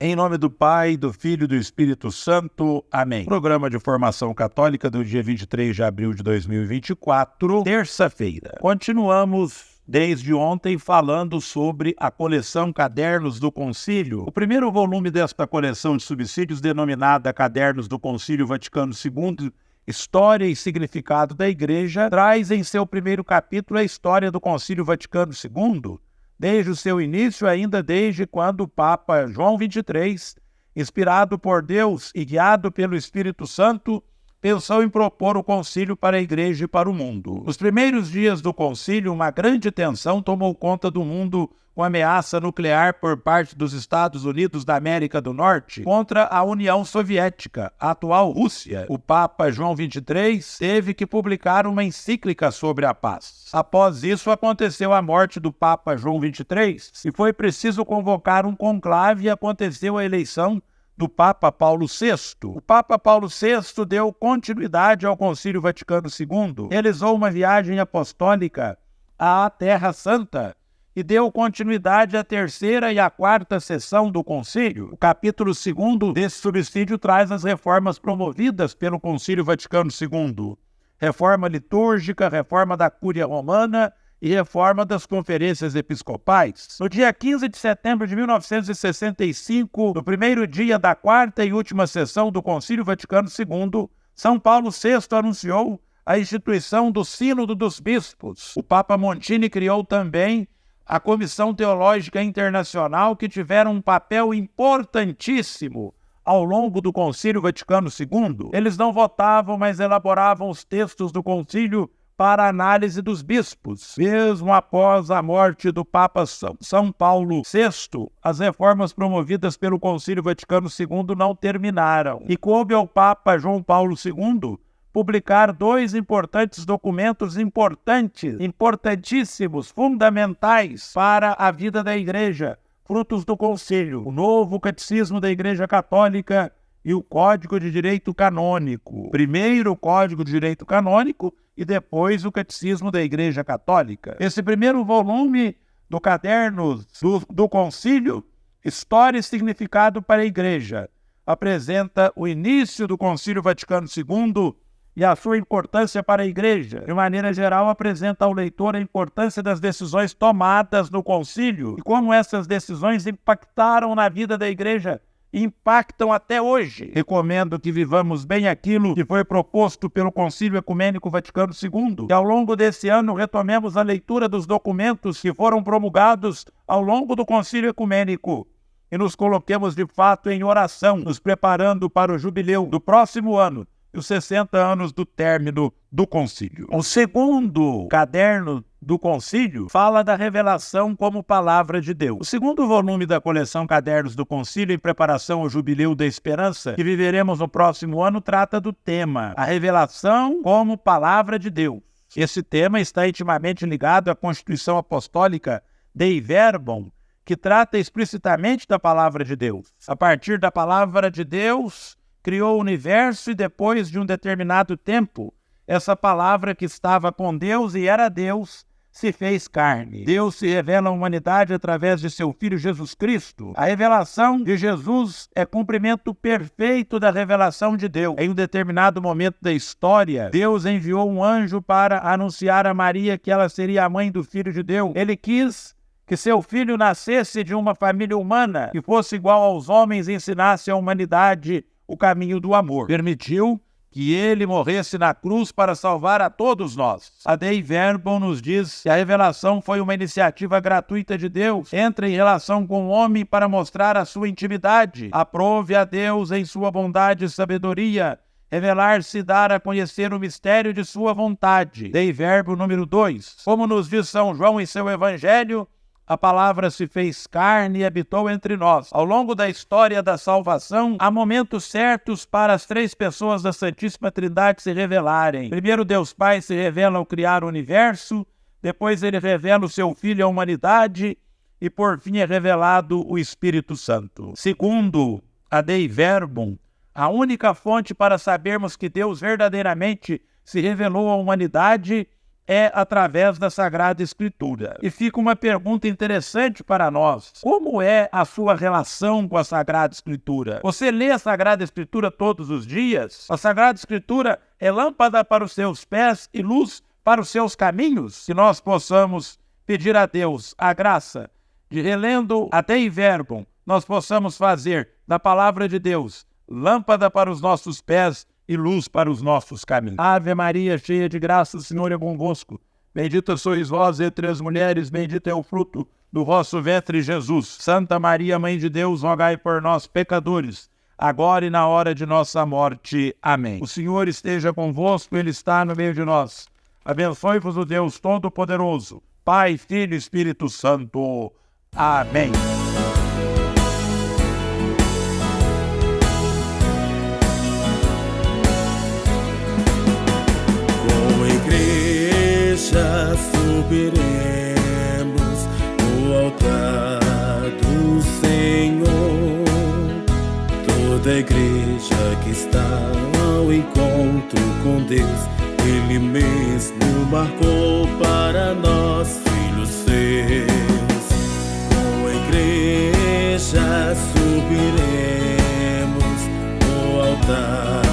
Em nome do Pai, do Filho e do Espírito Santo. Amém. Programa de Formação Católica do dia 23 de abril de 2024, terça-feira. Continuamos desde ontem falando sobre a coleção Cadernos do Concílio. O primeiro volume desta coleção de subsídios, denominada Cadernos do Concílio Vaticano II, História e Significado da Igreja, traz em seu primeiro capítulo a história do Concílio Vaticano II, desde o seu início, ainda desde quando o Papa João XXIII, inspirado por Deus e guiado pelo Espírito Santo, pensou em propor o concílio para a Igreja e para o mundo. Nos primeiros dias do concílio, uma grande tensão tomou conta do mundo com ameaça nuclear por parte dos Estados Unidos da América do Norte contra a União Soviética, a atual Rússia. O Papa João XXIII teve que publicar uma encíclica sobre a paz. Após isso, aconteceu a morte do Papa João XXIII e foi preciso convocar um conclave e aconteceu a eleição do Papa Paulo VI. O Papa Paulo VI deu continuidade ao Concílio Vaticano II, realizou uma viagem apostólica à Terra Santa e deu continuidade à terceira e à quarta sessão do concílio. O capítulo 2 desse subsídio traz as reformas promovidas pelo Concílio Vaticano II. Reforma litúrgica, reforma da Cúria Romana e reforma das conferências episcopais. No dia 15 de setembro de 1965, no primeiro dia da quarta e última sessão do Concílio Vaticano II, São Paulo VI anunciou a instituição do Sínodo dos Bispos. O Papa Montini criou também a Comissão Teológica Internacional, que tiveram um papel importantíssimo ao longo do Concílio Vaticano II. Eles não votavam, mas elaboravam os textos do concílio para a análise dos bispos. Mesmo após a morte do Papa São Paulo VI, as reformas promovidas pelo Concílio Vaticano II não terminaram. E coube ao Papa João Paulo II publicar dois importantes documentos importantíssimos, fundamentais para a vida da Igreja, frutos do concílio: o novo Catecismo da Igreja Católica e o Código de Direito Canônico. Primeiro o Código de Direito Canônico e depois o Catecismo da Igreja Católica. Esse primeiro volume do Caderno do Concílio, História e Significado para a Igreja, apresenta o início do Concílio Vaticano II e a sua importância para a Igreja. De maneira geral, apresenta ao leitor a importância das decisões tomadas no concílio e como essas decisões impactaram na vida da Igreja e impactam até hoje. Recomendo que vivamos bem aquilo que foi proposto pelo Concílio Ecumênico Vaticano II, que ao longo desse ano retomemos a leitura dos documentos que foram promulgados ao longo do Concílio Ecumênico e nos coloquemos de fato em oração, nos preparando para o jubileu do próximo ano e os 60 anos do término do concílio. O segundo caderno do concílio fala da revelação como palavra de Deus. O segundo volume da coleção Cadernos do Concílio, em preparação ao Jubileu da Esperança, que viveremos no próximo ano, trata do tema, a revelação como palavra de Deus. Esse tema está intimamente ligado à Constituição Apostólica Dei Verbum, que trata explicitamente da palavra de Deus. A partir da palavra de Deus, criou o universo e depois de um determinado tempo, essa palavra que estava com Deus e era Deus, se fez carne. Deus se revela à humanidade através de seu Filho Jesus Cristo. A revelação de Jesus é cumprimento perfeito da revelação de Deus. Em um determinado momento da história, Deus enviou um anjo para anunciar a Maria que ela seria a mãe do Filho de Deus. Ele quis que seu filho nascesse de uma família humana, que fosse igual aos homens e ensinasse à humanidade o caminho do amor. Permitiu que ele morresse na cruz para salvar a todos nós. A Dei Verbum nos diz que a revelação foi uma iniciativa gratuita de Deus. Entra em relação com o homem para mostrar a sua intimidade. Aprove a Deus em sua bondade e sabedoria revelar-se e dar a conhecer o mistério de sua vontade. Dei Verbum número 2. Como nos diz São João em seu Evangelho, a palavra se fez carne e habitou entre nós. Ao longo da história da salvação, há momentos certos para as três pessoas da Santíssima Trindade se revelarem. Primeiro, Deus Pai se revela ao criar o universo, depois ele revela o seu Filho à humanidade e por fim é revelado o Espírito Santo. Segundo a Dei Verbum, a única fonte para sabermos que Deus verdadeiramente se revelou à humanidade é através da Sagrada Escritura. E fica uma pergunta interessante para nós. Como é a sua relação com a Sagrada Escritura? Você lê a Sagrada Escritura todos os dias? A Sagrada Escritura é lâmpada para os seus pés e luz para os seus caminhos? Que nós possamos pedir a Deus a graça de, relendo até em verbo, nós possamos fazer da palavra de Deus lâmpada para os nossos pés e luz para os nossos caminhos. Ave Maria, cheia de graça, o Senhor é convosco. Bendita sois vós entre as mulheres, bendito é o fruto do vosso ventre, Jesus. Santa Maria, Mãe de Deus, rogai por nós, pecadores, agora e na hora de nossa morte. Amém. O Senhor esteja convosco, Ele está no meio de nós. Abençoe-vos o Deus Todo-Poderoso, Pai, Filho e Espírito Santo. Amém. Subiremos o altar do Senhor, toda a igreja que está ao encontro com Deus, Ele mesmo marcou para nós, filhos seus. Com a igreja subiremos o altar